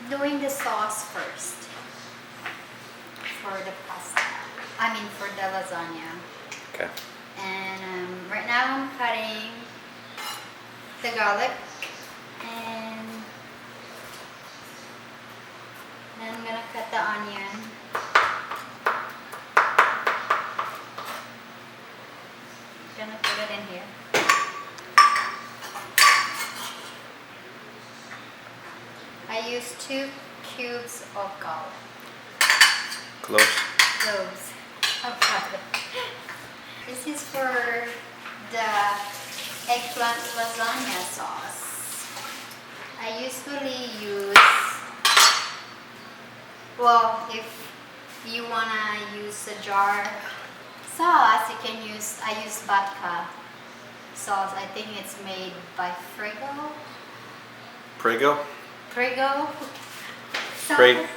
doing the sauce first for the pasta. I mean for the lasagna. Okay. And right now I'm cutting the garlic, and then I'm gonna cut the onion. Gonna put it in here. I use 2 cubes of garlic. Close. Cloves of garlic. This is for the eggplant lasagna sauce. I usually use, well, if you wanna use a jar sauce, you can use, I use vodka sauce. I think it's made by Prego. Prego? Prego?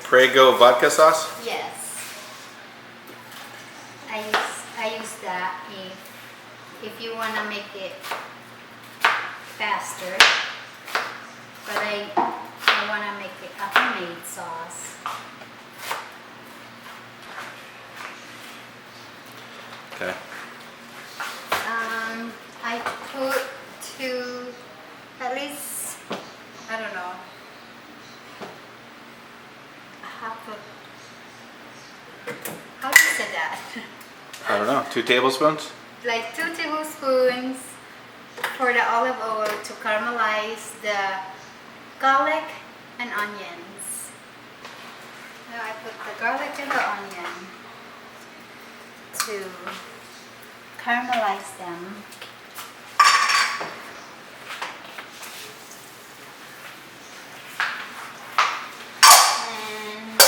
Prego vodka sauce? Yes. I use that if you want to make it faster, but I want to make it a homemade sauce. Okay. I put 2, at least, I don't know, half of, how do you say that? I don't know. 2 tablespoons? Like 2 tablespoons for the olive oil to caramelize the garlic and onions. Now I put the garlic and the onion to caramelize them. And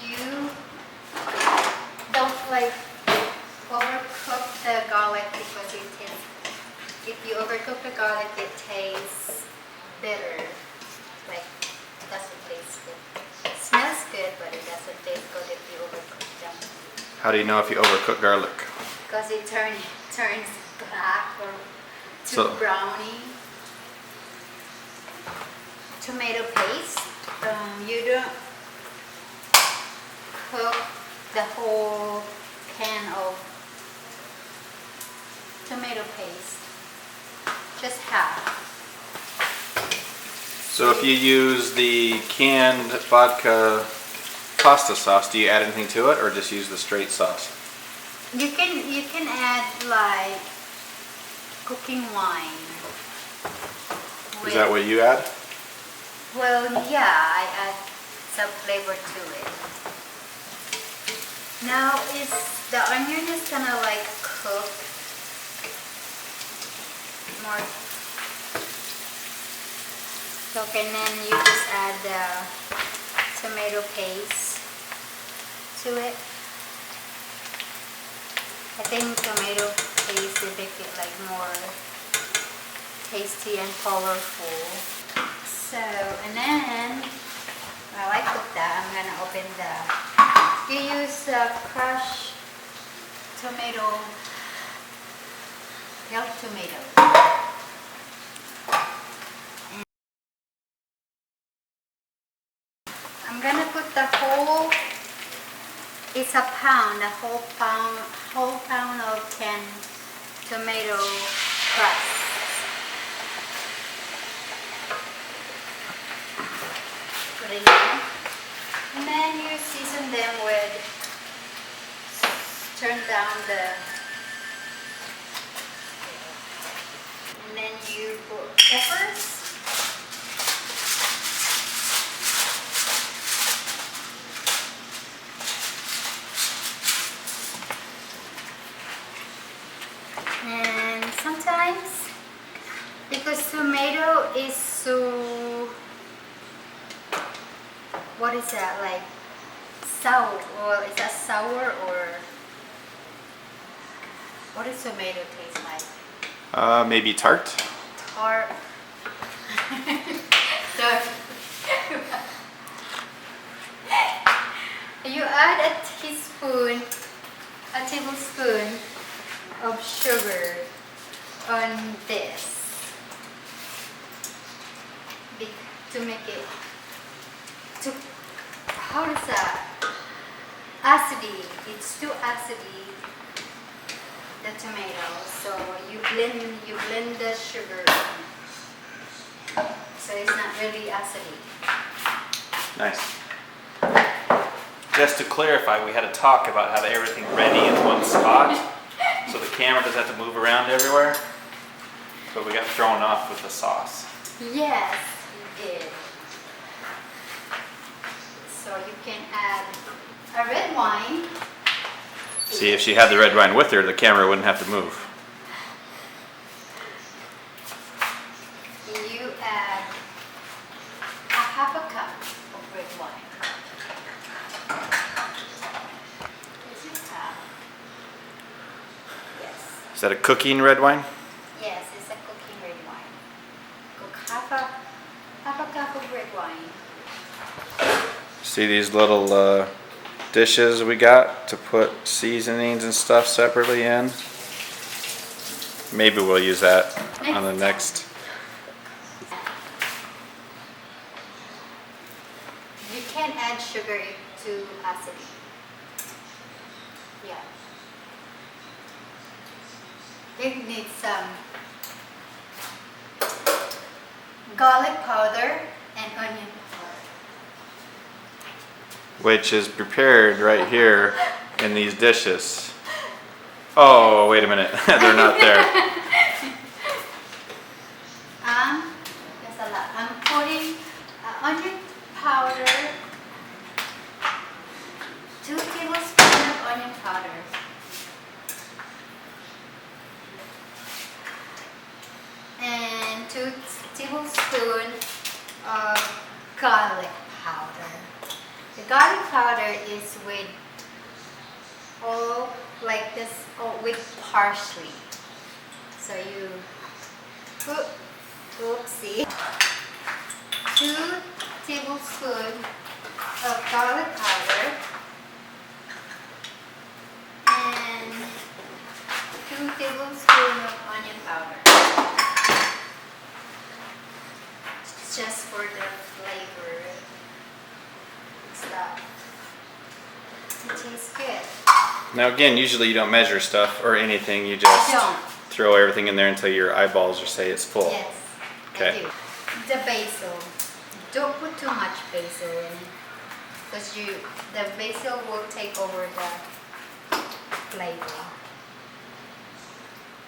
you don't like overcook the garlic because if you overcook the garlic, it tastes bitter. Like, it doesn't taste good. It smells good, but it doesn't taste good if you overcook them. How do you know if you overcook garlic? Because it turns black or too browny. Tomato paste. You don't cook the whole can of tomato paste. Just half. So if you use the canned vodka pasta sauce, do you add anything to it or just use the straight sauce? You can add like cooking wine. Is that what you add? Well, yeah, I add some flavor to it. Now the onion is gonna like cook more. And then you just add the tomato paste to it. I think tomato paste will make it like more tasty and colorful. So, and then while I cook that, I'm gonna open you use crushed tomato, peel tomato. I'm gonna put the whole, it's a pound, a whole pound of canned tomato crust. Put it in, and then you season them with, turn down and then you put peppers. And sometimes, because tomato is so, what is that, like sour, or is that sour, or what does tomato taste like? Maybe tart? Tart. So, you add a tablespoon of sugar on this to make it to how does that acidy. It's too acidy, the tomato. So you blend the sugar in. So it's not really acidy. Nice. Just to clarify, we had a talk about having everything ready in one spot, so the camera doesn't have to move around everywhere. But we got thrown off with the sauce. Yes, you did. So you can add a red wine. See, if she had the red wine with her, the camera wouldn't have to move. You add a half a cup of red wine. This is half. Yes. Is that a cooking red wine? Yes, it's a cooking red wine. Cook half a cup of red wine. See these little dishes we got to put seasonings and stuff separately in? Maybe we'll use that on the next. You can add sugar to acidity. Yeah. It needs some garlic powder and onion powder. Which is prepared right here in these dishes. Oh, wait a minute. They're not there. There's a lot. I'm putting onion powder, 2 tablespoons of onion powder. And 2 tablespoons of garlic powder. The garlic powder is with all like this, with parsley. So you put, oopsie, 2 tablespoons of garlic powder and 2 tablespoons of onion powder. It's just for the flavor stuff. It tastes good. Now again, usually you don't measure stuff or anything. You just Don't. throw everything in there until your eyeballs are say it's full. Yes. Okay. I do. The basil. Don't put too much basil in it, because the basil will take over the flavor.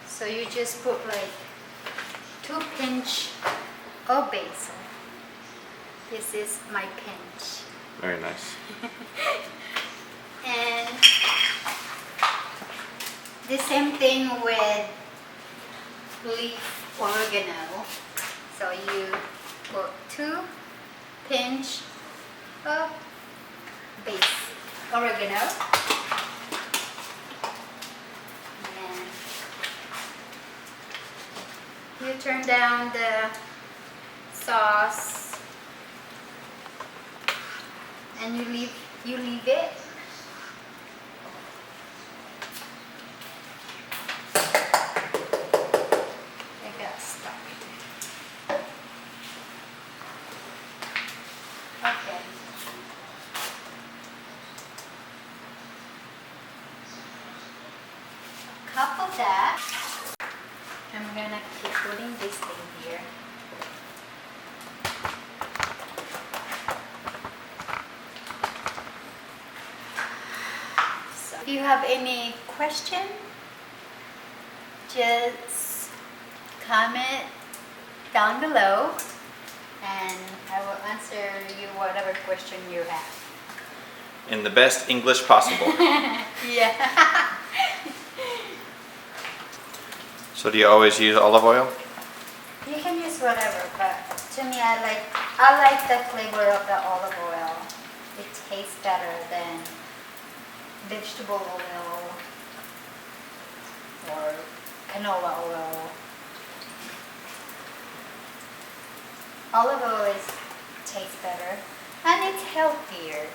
So you just put like 2 pinch of basil. This is my pinch. Very nice. And the same thing with leaf oregano. So you put 2 pinch of oregano. And you turn down the sauce. And you leave it. I got stuck. Okay. A cup of that. I'm gonna keep putting this thing here. If you have any question, just comment down below and I will answer you whatever question you have. In the best English possible. Yeah. So do you always use olive oil? You can use whatever, but to me I like the flavor of the olive oil. It tastes better than vegetable oil or canola oil. Olive oil tastes better and it's healthier.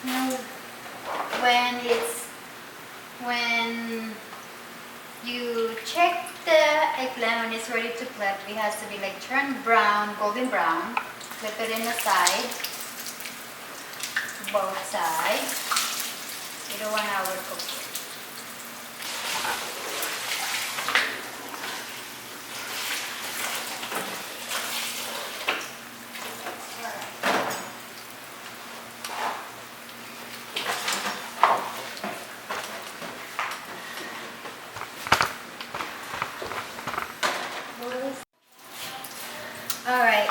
Now, when you check the eggplant, when it's ready to flip, it has to be like turned brown, golden brown. Flip it in the side, both sides. You don't want to overcook it. Alright,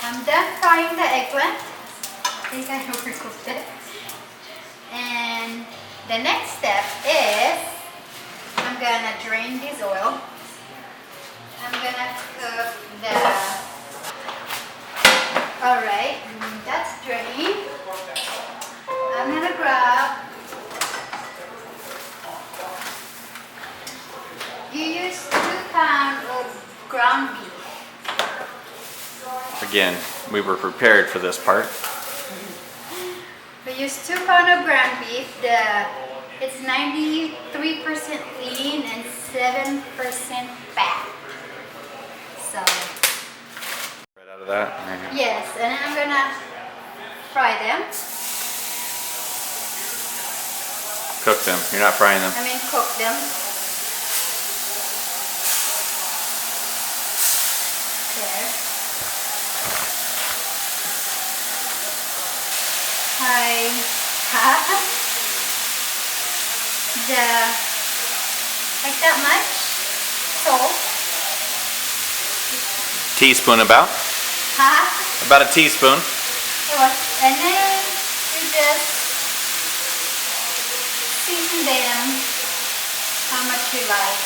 I'm done frying the eggplant. I think I overcooked it. And the next step is I'm gonna drain this oil. I'm gonna cook the. Alright, that's drained. I'm gonna grab. You use 2 pounds of ground beef. Again, we were prepared for this part. We use 2 pounds of ground beef. It's 93% lean and 7% fat. So Right out of that. Maybe. yes, and then I'm gonna fry them. Cook them. You're not frying them. I mean cook them. There. I have like that much salt. Teaspoon about? Half. About a teaspoon. And then you just season them how much you like.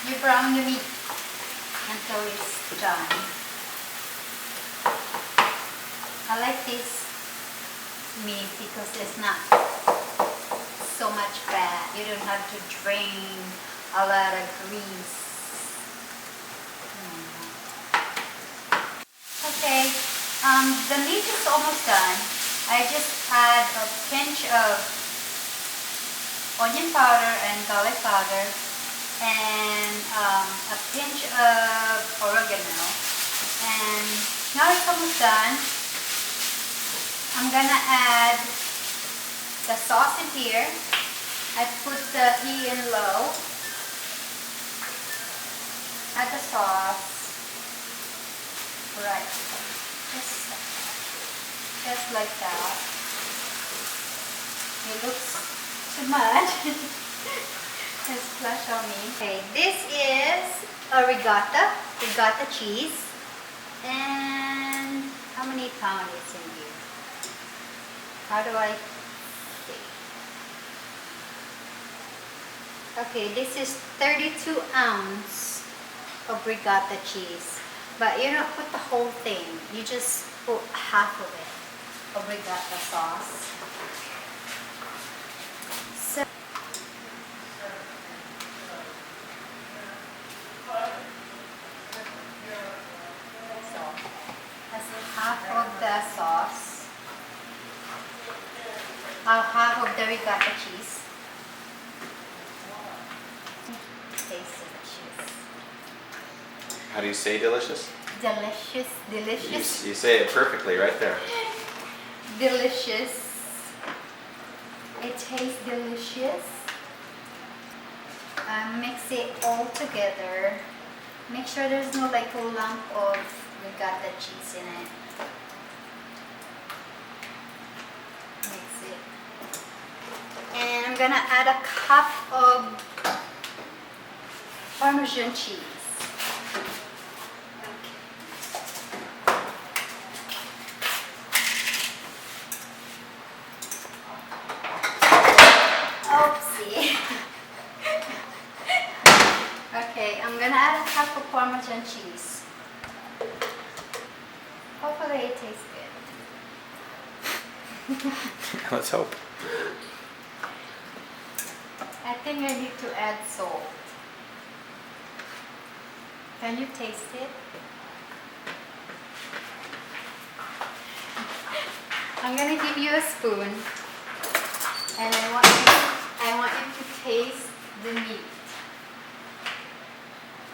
You brown the meat until it's done. I like this meat because there's not so much fat. You don't have to drain a lot of grease. Okay, the meat is almost done. I just add a pinch of onion powder and garlic powder and a pinch of oregano. And now it's almost done. I'm gonna add the sauce in here. I put the heat in low. Add the sauce. Right. Just like that. It looks too much. Just splash on me. Okay, this is a ricotta cheese. And how many pounds is in here? How do I see? Okay, this is 32 ounces of ricotta cheese. But you don't put the whole thing. You just put half of it of ricotta sauce. Half of the sauce, half of the ricotta cheese. Tastes delicious. How do you say delicious? Delicious. You say it perfectly right there. Delicious. It tastes delicious. Mix it all together. Make sure there's no like a lump of ricotta cheese in it. Mix it. And I'm gonna add a cup of parmesan cheese. Oopsie. Okay, I'm gonna add a cup of parmesan cheese. Hopefully it tastes good. Let's hope. I think I need to add salt. Can you taste it? I'm gonna give you a spoon, and I want you to taste the meat.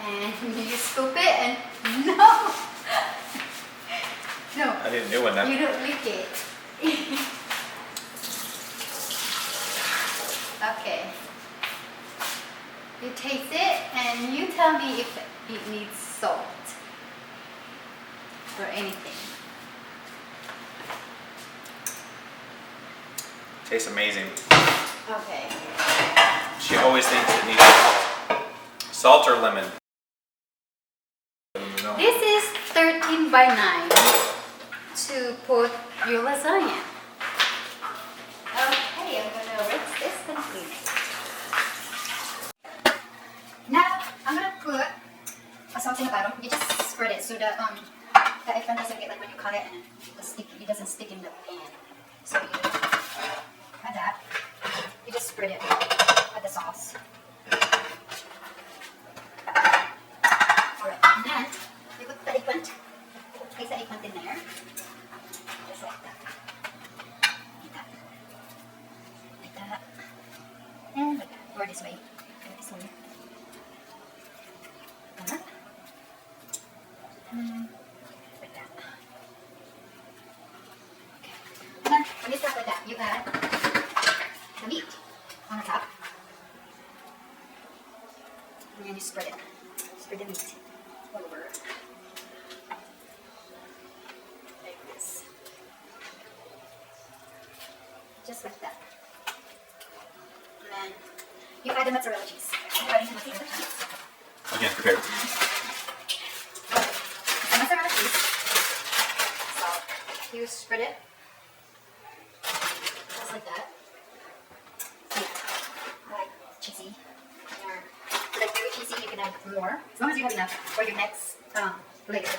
And you scoop it and no, no. I need a new one now. You don't lick it. Okay. You taste it and you tell me if it needs salt or anything. Tastes amazing. Okay. She always thinks it needs salt. Salt or lemon? No. This is 13 by 9 to put your lasagna. Okay, I'm gonna rinse this completely. Now I'm gonna put a salt in the bottom. You just spread it so the eggplant doesn't get like when you cut it and it doesn't stick in the pan. So you add that. You just spread it with the sauce. Alright, and then you put the eggplant. Place the eggplant in there. Just like that. Like that. Like that. And like that. Or this way. Go this way. Like that. Like that. Okay. And then when you start like that, you add the meat on the top. And then you spread it. Spread the meat all over. Like this. Just like that. And then you add the mozzarella cheese. You add the mozzarella cheese. Again, prepared. The mozzarella cheese. So you spread it. Just like that. Yeah. Like cheesy. Or like very cheesy, you can add more. As long as you have enough for your next layer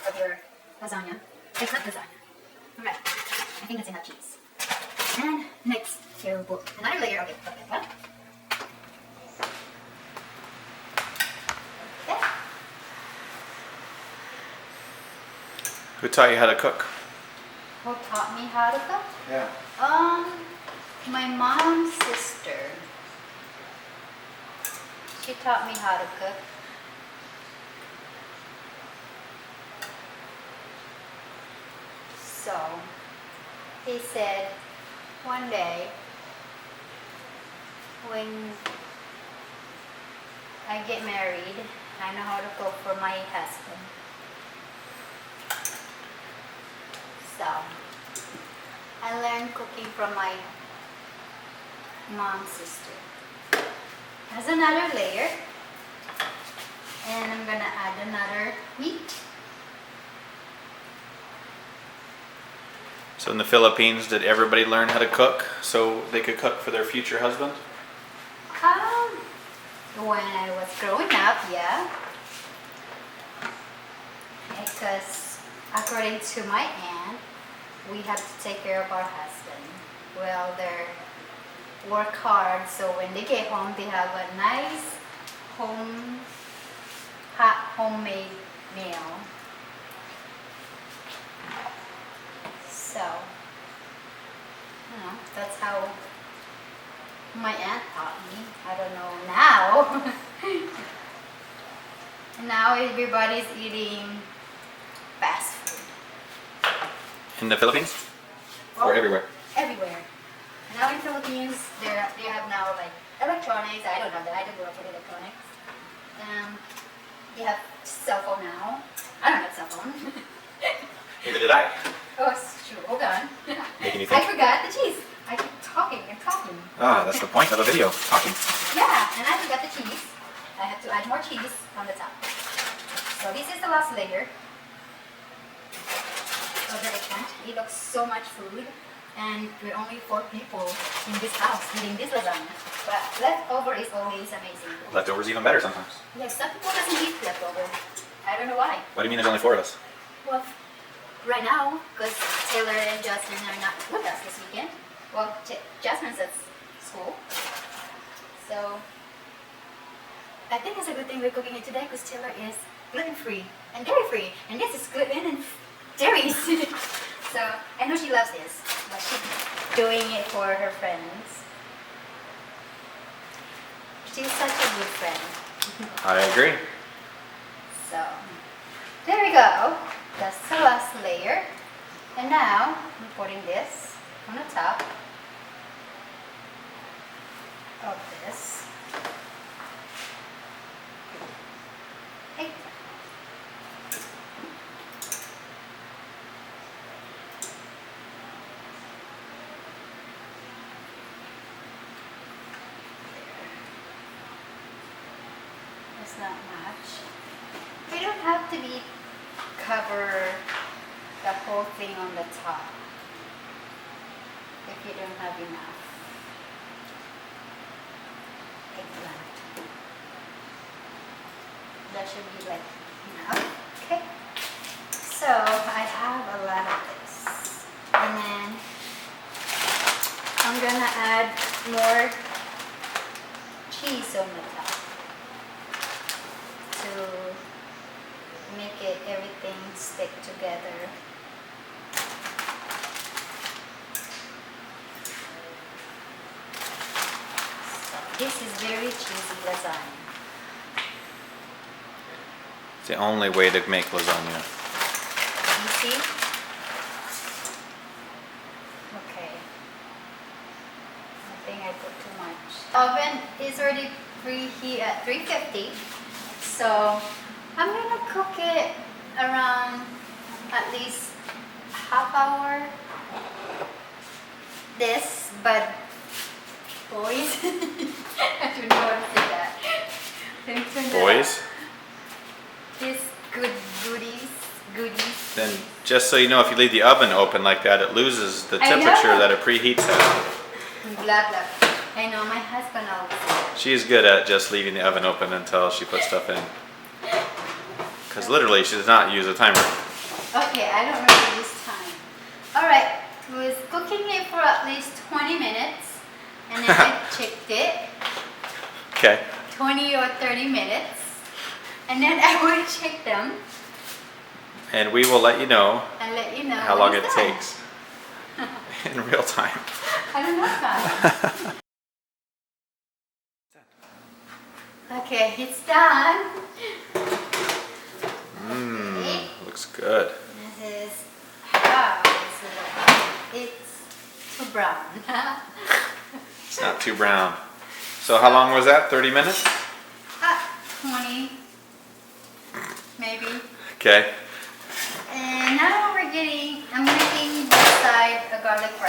of your lasagna. It's not lasagna. Alright. I think that's enough cheese. And next, here we'll put another layer of it. Okay, what? Okay. Who taught you how to cook? Who taught me how to cook? Yeah. My mom's sister. She taught me how to cook. So, he said one day when I get married, I know how to cook for my husband. So, I learned cooking from my mom's sister. There's another layer, and I'm gonna add another meat. So in the Philippines, did everybody learn how to cook so they could cook for their future husband? When I was growing up, yeah. Because according to my aunt, we have to take care of our husband. Well, they work hard, so when they get home, they have a nice homemade meal. So, that's how my aunt taught me. I don't know now. Now everybody's eating fast food. In the Philippines? Or everywhere? Everywhere. Now in Philippines, they have now like electronics. I don't know that. I don't work with electronics. They have cell phone now. I don't have cell phone. Neither did I. Oh, shoot. Hold on. Making you I think. forgot the cheese. I keep talking and talking. Ah, that's the point of a video, talking. Yeah, and I forgot the cheese. I have to add more cheese on the top. So this is the last layer of the eggplant. It looks so much food, and we're only 4 people in this house eating this lasagna. But leftover is always amazing. Leftovers even better sometimes. Yes, some people doesn't eat leftover. I don't know why. What do you mean there's only 4 of us? Well, right now, because Taylor and Justin are not with us this weekend. Well, Jasmine's at school, so I think it's a good thing we're cooking it today because Taylor is gluten-free and dairy-free, and this is gluten and dairy. So I know she loves this, but she's doing it for her friends. She's such a good friend. I agree. So there we go. That's the last layer. And now I'm putting this on the top of this eggplant. It's not much. We don't have to be cover the whole thing on the top if you don't have enough eggplant. That should be like enough. Okay. So I have a lot of this, and then I'm gonna add more cheese on the top to make it everything stick together. So this is very cheesy lasagna. It's the only way to make lasagna. You see? Okay. I think I put too much. Oven is already preheat at 350. So I'm gonna cook it around at least half hour. This, but boys, I don't know how to say that. Let me turn that Boys? up. This goodies. Then just so you know, if you leave the oven open like that, it loses the I know. temperature that it preheats at. Blah blah. I know my husband always says. She's good at just leaving the oven open until she puts stuff in. Because literally she does not use a timer. Okay, I don't really use time. Alright, was cooking it for at least 20 minutes, and then I checked it, Okay. 20 or 30 minutes, and then I will check them And we will let you know and let you know how when long it it's done. takes in real time. I don't know time. Okay, it's done. Okay. Looks good. This is how it's too brown. It's not too brown. So how long was that? 30 minutes? 20 maybe. Okay. And now I'm making this side a garlic bread.